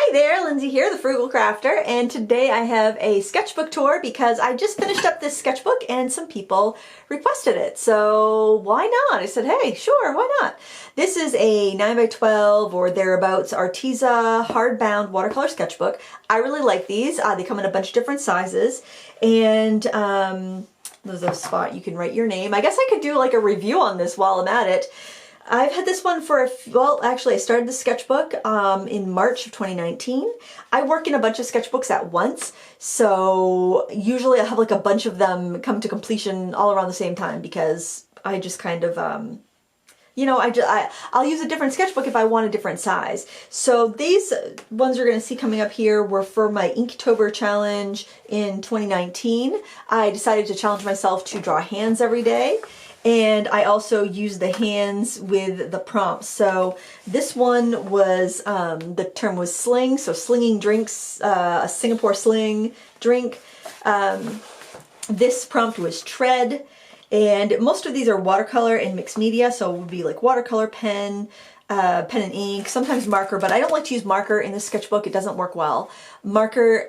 Hi there, Lindsay here, the Frugal Crafter, and today I have a sketchbook tour because I just finished up this sketchbook and some people requested it. So why not? I said, hey, sure, why not? This is a 9x12 or thereabouts Arteza hardbound watercolor sketchbook. I really like these. They come in a bunch of different sizes, and there's a spot you can write your name. I guess I could do like a review on this while I'm at it. I've had this one for well, actually I started the sketchbook in March of 2019. I work in a bunch of sketchbooks at once, so usually I have like a bunch of them come to completion all around the same time because I just kind of, you know, I'll use a different sketchbook if I want a different size. So these ones you're going to see coming up here were for my Inktober challenge in 2019. I decided to challenge myself to draw hands every day. And I also use the hands with the prompts. So this one was, the term was sling, so slinging drinks, a Singapore sling drink. This prompt was tread, and most of these are watercolor and mixed media, so it would be like watercolor, pen and ink, sometimes marker, but I don't like to use marker in the sketchbook. It doesn't work well. Marker,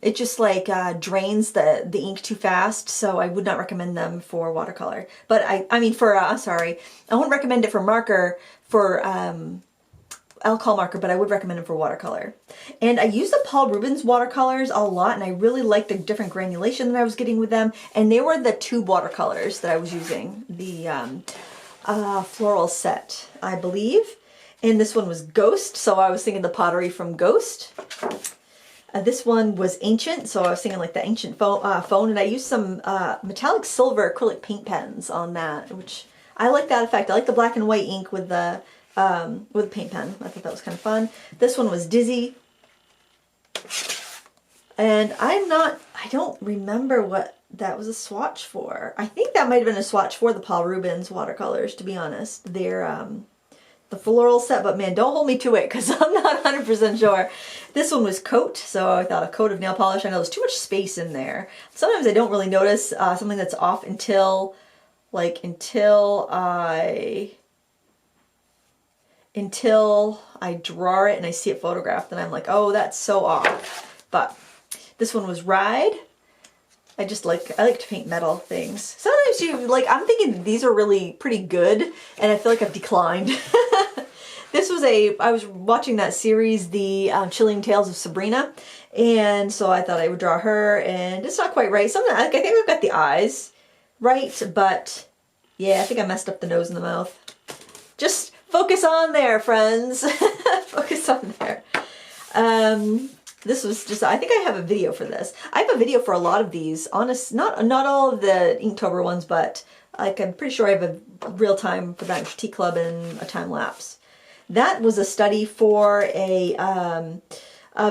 it just like drains the ink too fast, so I would not recommend them for watercolor. But I mean for, sorry, I wouldn't recommend it for marker, for alcohol marker, but I would recommend it for watercolor. And I use the Paul Rubens watercolors a lot, and I really liked the different granulation that I was getting with them, and they were the tube watercolors that I was using, the floral set, I believe. And this one was Ghost, so I was thinking the pottery from Ghost. This one was Ancient, so I was thinking like the ancient phone, and I used some metallic silver acrylic paint pens on that, which I like that effect. I like the black and white ink with the paint pen. I thought that was kind of fun. This one was Dizzy. And I don't remember what that was a swatch for. I think that might have been a swatch for the Paul Rubens watercolors, to be honest. They're the floral set, but man, don't hold me to it because I'm not 100% sure. This one was Coat, so I thought a coat of nail polish. I know there's too much space in there. Sometimes I don't really notice something that's off until I draw it and I see it photographed, and I'm like, oh, that's so off. But this one was Ride. I like to paint metal things. Sometimes I'm thinking these are really pretty good, and I feel like I've declined. This was I was watching that series, The Chilling Tales of Sabrina, and so I thought I would draw her, and it's not quite right. I think I've got the eyes right, but yeah, I think I messed up the nose and the mouth. Just focus on there, friends. Focus on there. This was just, I think I have a video for this. I have a video for a lot of these, not all of the Inktober ones, but like I'm pretty sure I have a real time for that Tea Club and a time lapse. That was a study for a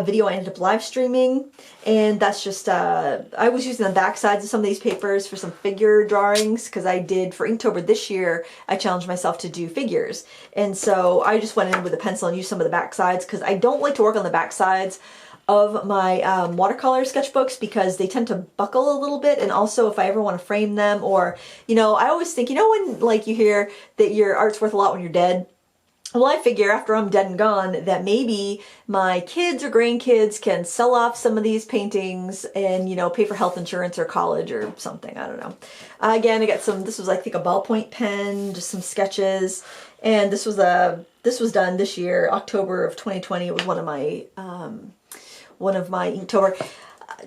video I ended up live streaming, and that's just, I was using the back sides of some of these papers for some figure drawings, because I did, for Inktober this year, I challenged myself to do figures, and so I just went in with a pencil and used some of the back sides, because I don't like to work on the back sides of my watercolor sketchbooks because they tend to buckle a little bit, and also if I ever want to frame them, or, you know, I always think, you know, when like you hear that your art's worth a lot when you're dead. Well, I figure after I'm dead and gone that maybe my kids or grandkids can sell off some of these paintings and, you know, pay for health insurance or college or something. I don't know. Again, I got this was, I think, a ballpoint pen, just some sketches. And this was done this year, October of 2020. It was one of my Inktober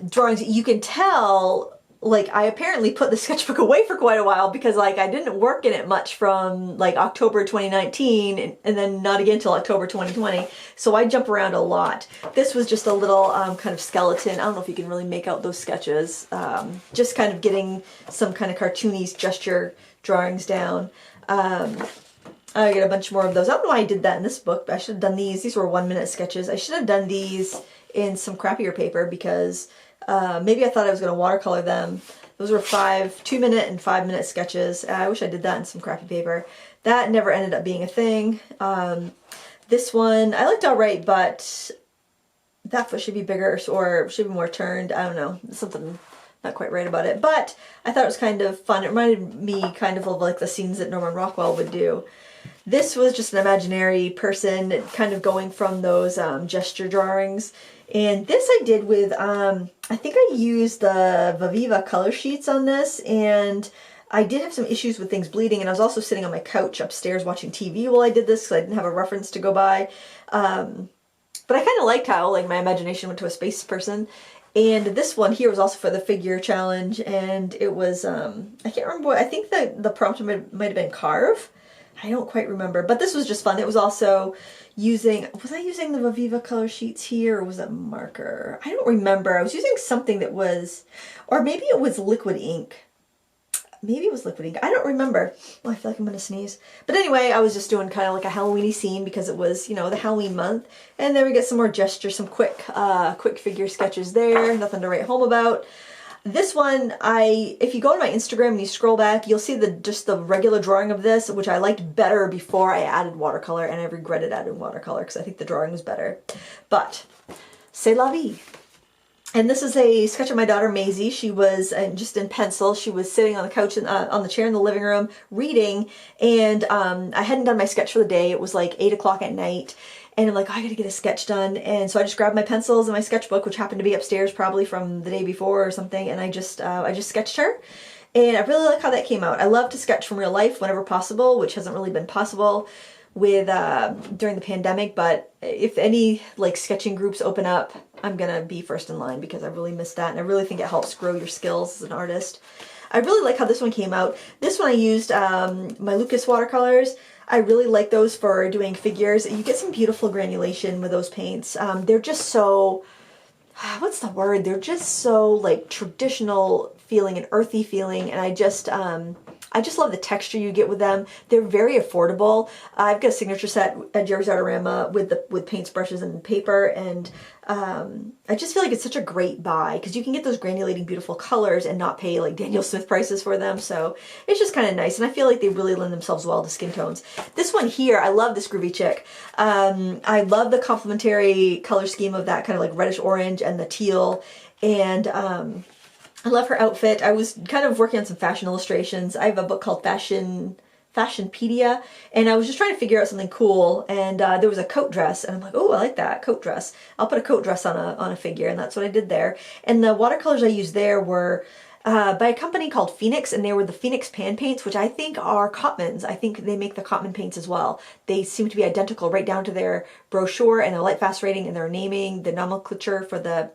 drawings. You can tell, like, I apparently put the sketchbook away for quite a while because, like, I didn't work in it much from, like, October 2019 and then not again until October 2020. So I jump around a lot. This was just a little kind of skeleton. I don't know if you can really make out those sketches. Just kind of getting some kind of cartoony gesture drawings down. I get a bunch more of those. I don't know why I did that in this book, but I should have done these. These were 1-minute sketches. I should have done these in some crappier paper because maybe I thought I was going to watercolor them. Those were 2-minute and 5-minute sketches. I wish I did that in some crappy paper. That never ended up being a thing. This one, I liked all right, but that foot should be bigger or should be more turned. I don't know. Something not quite right about it. But I thought it was kind of fun. It reminded me kind of like the scenes that Norman Rockwell would do. This was just an imaginary person kind of going from those gesture drawings. And this I did with, I think I used the Viviva color sheets on this, and I did have some issues with things bleeding, and I was also sitting on my couch upstairs watching TV while I did this because I didn't have a reference to go by. But I kind of liked how like my imagination went to a space person. And this one here was also for the figure challenge, and it was, I can't remember what, I think the prompt might have been carve. I don't quite remember, but this was just fun. It was also using, was I using the Viviva color sheets here, or was it marker? I don't remember. I was using something that was, or maybe it was liquid ink. Maybe it was liquid ink. I don't remember. Oh, I feel like I'm gonna sneeze. But anyway, I was just doing kind of like a Halloweeny scene because it was, you know, the Halloween month. And then we get some more gestures, some quick figure sketches there. Nothing to write home about. This one, if you go to my Instagram and you scroll back, you'll see just the regular drawing of this, which I liked better before I added watercolor, and I regretted adding watercolor because I think the drawing was better. But c'est la vie. And this is a sketch of my daughter Maisie. She was just in pencil. She was sitting on the couch, on the chair in the living room, reading. And I hadn't done my sketch for the day. It was like 8 o'clock at night. And I'm like, oh, I gotta get a sketch done. And so I just grabbed my pencils and my sketchbook, which happened to be upstairs probably from the day before or something. And I just sketched her. And I really like how that came out. I love to sketch from real life whenever possible, which hasn't really been possible with during the pandemic. But if any like sketching groups open up, I'm gonna be first in line because I really miss that, and I really think it helps grow your skills as an artist. I really like how this one came out. This one I used my Lucas watercolors. I really like those for doing figures. You get some beautiful granulation with those paints. They're just so, what's the word? They're just so like traditional feeling and earthy feeling, and I just love the texture you get with them. They're very affordable. I've got a signature set at Jerry's Artorama with paints, brushes, and paper, and I just feel like it's such a great buy because you can get those granulating beautiful colors and not pay like Daniel Smith prices for them. So it's just kind of nice, and I feel like they really lend themselves well to skin tones. This one here, I love this Groovy Chick. I love the complementary color scheme of that kind of like reddish orange and the teal, and I love her outfit. I was kind of working on some fashion illustrations. I have a book called Fashionpedia, and I was just trying to figure out something cool, and there was a coat dress, and I'm like, oh, I like that coat dress. I'll put a coat dress on a figure, and that's what I did there. And the watercolors I used there were by a company called Phoenix, and they were the Phoenix pan paints, which I think are Cotmans. I think they make the Cotman paints as well. They seem to be identical right down to their brochure and their light fast rating and their naming, the nomenclature for the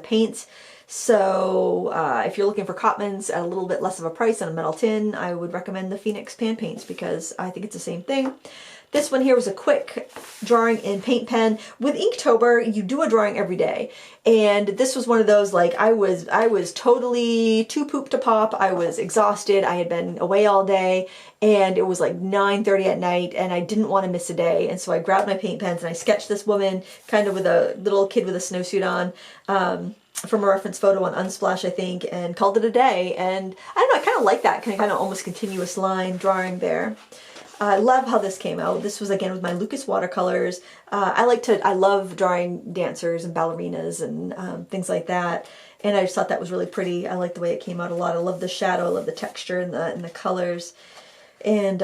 paints. So if you're looking for Cotmans at a little bit less of a price on a metal tin, I would recommend the Phoenix pan paints because I think it's the same thing. This one here was a quick drawing in paint pen. With Inktober, you do a drawing every day. And this was one of those, like, I was totally too poop to pop. I was exhausted. I had been away all day, and it was like 9:30 at night, and I didn't want to miss a day. And so I grabbed my paint pens and I sketched this woman kind of with a little kid with a snowsuit on, from a reference photo on Unsplash, I think, and called it a day. And I don't know, I kind of like that kind of almost continuous line drawing there. I love how this came out. This was again with my Lucas watercolors. I love drawing dancers and ballerinas and things like that. And I just thought that was really pretty. I like the way it came out a lot. I love the shadow. I love the texture and the colors. And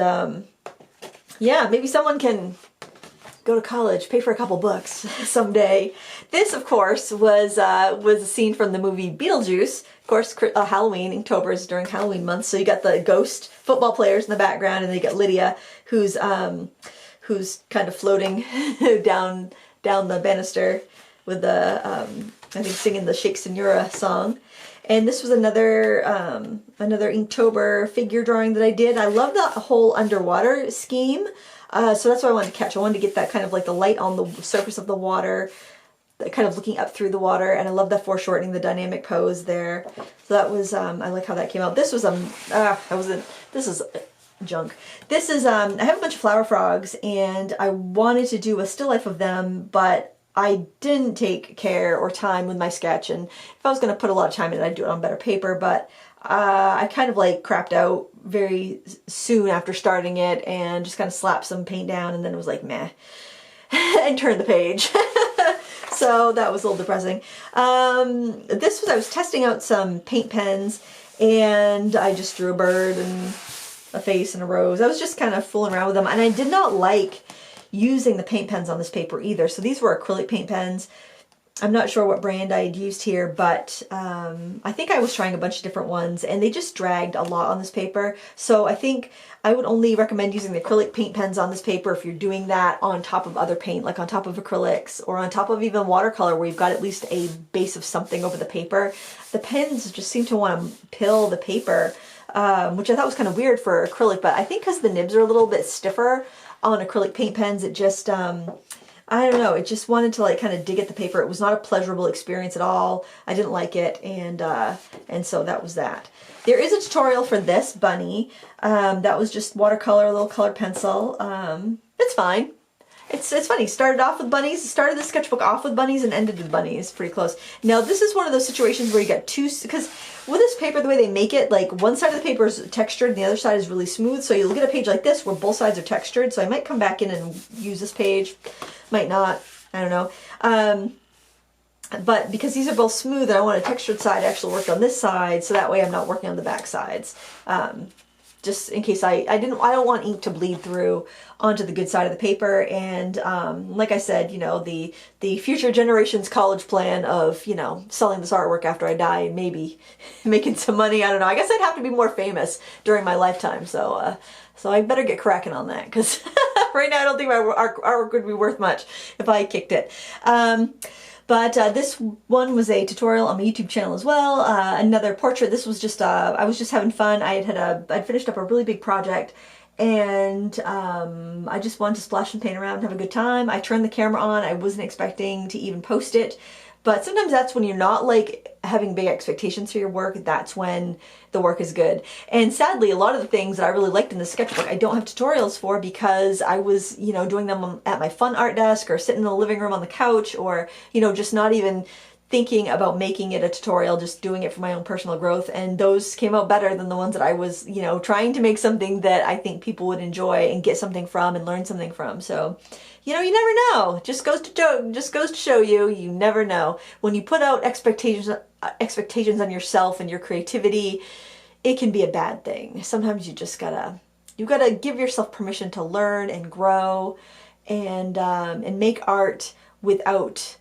yeah, maybe someone can go to college, pay for a couple books someday. This, of course, was a scene from the movie Beetlejuice. Of course, Halloween, Inktober is during Halloween month, so you got the ghost football players in the background, and then you got Lydia, who's kind of floating down the banister with the I think singing the Shake Senora song. And this was another Inktober figure drawing that I did. I love the whole underwater scheme. So that's what I wanted to catch. I wanted to get that kind of like the light on the surface of the water, kind of looking up through the water, and I love the foreshortening, the dynamic pose there. So that was, I like how that came out. This was, this is junk. This is, I have a bunch of flower frogs, and I wanted to do a still life of them, but I didn't take care or time with my sketch, and if I was going to put a lot of time in it, I'd do it on better paper, but I kind of like crapped out very soon after starting it and just kind of slapped some paint down, and then it was like meh and turned the page. So that was a little depressing. I was testing out some paint pens, and I just drew a bird and a face and a rose. I was just kind of fooling around with them, and I did not like using the paint pens on this paper either. So these were acrylic paint pens. I'm not sure what brand I had used here, but I think I was trying a bunch of different ones, and they just dragged a lot on this paper. So I think I would only recommend using the acrylic paint pens on this paper if you're doing that on top of other paint, like on top of acrylics or on top of even watercolor, where you've got at least a base of something over the paper. The pens just seem to want to pill the paper, which I thought was kind of weird for acrylic, but I think because the nibs are a little bit stiffer on acrylic paint pens, it just... I don't know, it just wanted to like kind of dig at the paper. It was not a pleasurable experience at all. I didn't like it, and so that was that. There is a tutorial for this bunny. That was just watercolor, a little colored pencil. It's fine. It's funny. Started off with bunnies, started the sketchbook off with bunnies and ended with bunnies. Pretty close. Now this is one of those situations where you got two, because with this paper, the way they make it, like one side of the paper is textured and the other side is really smooth. So you look at a page like this where both sides are textured. So I might come back in and use this page. Might not. I don't know. But because these are both smooth and I want a textured side, I actually worked on this side. So that way I'm not working on the back sides. Just in case I don't want ink to bleed through onto the good side of the paper. And like I said, you know, the future generation's college plan of, you know, selling this artwork after I die and maybe making some money. I don't know. I guess I'd have to be more famous during my lifetime. So I better get cracking on that, because right now I don't think my artwork would be worth much if I kicked it. But this one was a tutorial on my YouTube channel as well. Another portrait. This was just, I was just having fun. I'd finished up a really big project, and I just wanted to splash some paint around and have a good time. I turned the camera on. I wasn't expecting to even post it. But sometimes that's when you're not like having big expectations for your work. That's when the work is good. And sadly, a lot of the things that I really liked in the sketchbook, I don't have tutorials for, because I was, you know, doing them at my fun art desk or sitting in the living room on the couch, or, you know, just not even thinking about making it a tutorial, just doing it for my own personal growth. And those came out better than the ones that I was, you know, trying to make something that I think people would enjoy and get something from and learn something from. So, you know, you never know. Just goes to show you, you never know. When you put out expectations on yourself and your creativity, it can be a bad thing. Sometimes you just gotta give yourself permission to learn and grow and make art without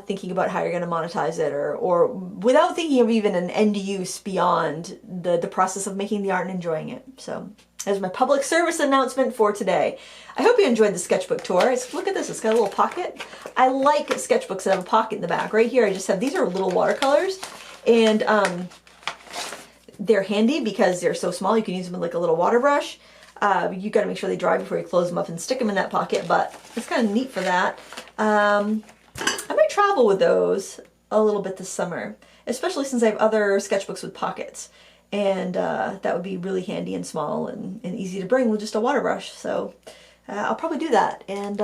thinking about how you're going to monetize it, or without thinking of even an end use beyond the process of making the art and enjoying it. So there's my public service announcement for today. I hope you enjoyed the sketchbook tour. Look at this, it's got a little pocket. I like sketchbooks that have a pocket in the back. Right here I just have, these are little watercolors, and they're handy because they're so small. You can use them with like a little water brush. You got to make sure they dry before you close them up and stick them in that pocket, but it's kind of neat for that. I might travel with those a little bit this summer, especially since I have other sketchbooks with pockets, and that would be really handy and small and easy to bring with just a water brush. So I'll probably do that, and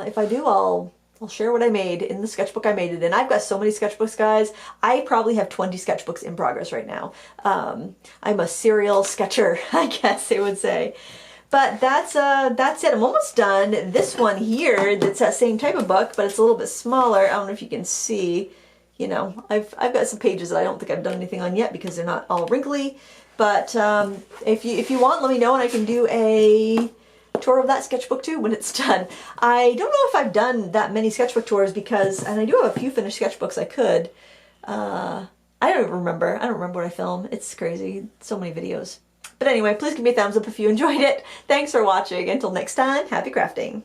if I do, I'll share what I made in the sketchbook I made it in. I've got so many sketchbooks, guys. I probably have 20 sketchbooks in progress right now. I'm a serial sketcher, I guess they would say. But that's it. I'm almost done. This one here, that's that same type of book, but it's a little bit smaller. I don't know if you can see. You know, I've got some pages that I don't think I've done anything on yet because they're not all wrinkly. But if you want, let me know and I can do a tour of that sketchbook too when it's done. I don't know if I've done that many sketchbook tours because, and I do have a few finished sketchbooks I could. I don't remember. I don't remember what I filmed. It's crazy. So many videos. But anyway, please give me a thumbs up if you enjoyed it. Thanks for watching. Until next time, happy crafting.